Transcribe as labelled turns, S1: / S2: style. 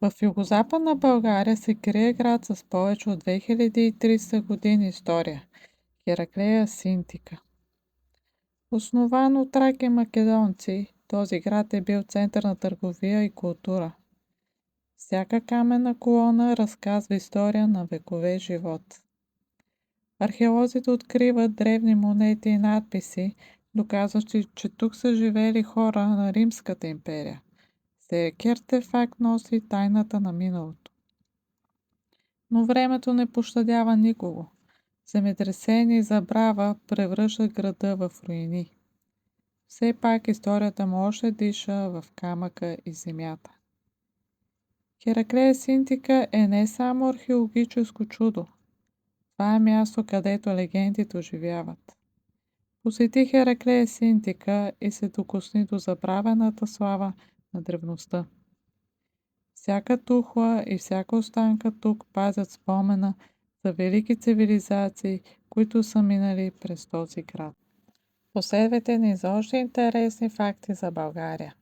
S1: В югозападна България се крие град с повече от 2300 години история – Хераклея Синтика. Основан от траки македонци, този град е бил център на търговия и култура. Всяка каменна колона разказва история на векове живот. Археолозите откриват древни монети и надписи, доказващи, че тук са живели хора на Римската империя. Всеки артефакт носи тайната на миналото. Но времето не пощадява никого. Земетресение и забрава превръщат града в руини. Все пак историята му още диша в камъка и земята. Хераклея Синтика е не само археологическо чудо. Това е място, където легендите оживяват. Посети Хераклея Синтика и се докосни до забравената слава на древността. Всяка тухла и всяка останка тук пазят спомена за велики цивилизации, които са минали през този град. Последвайте ни за още интересни факти за България.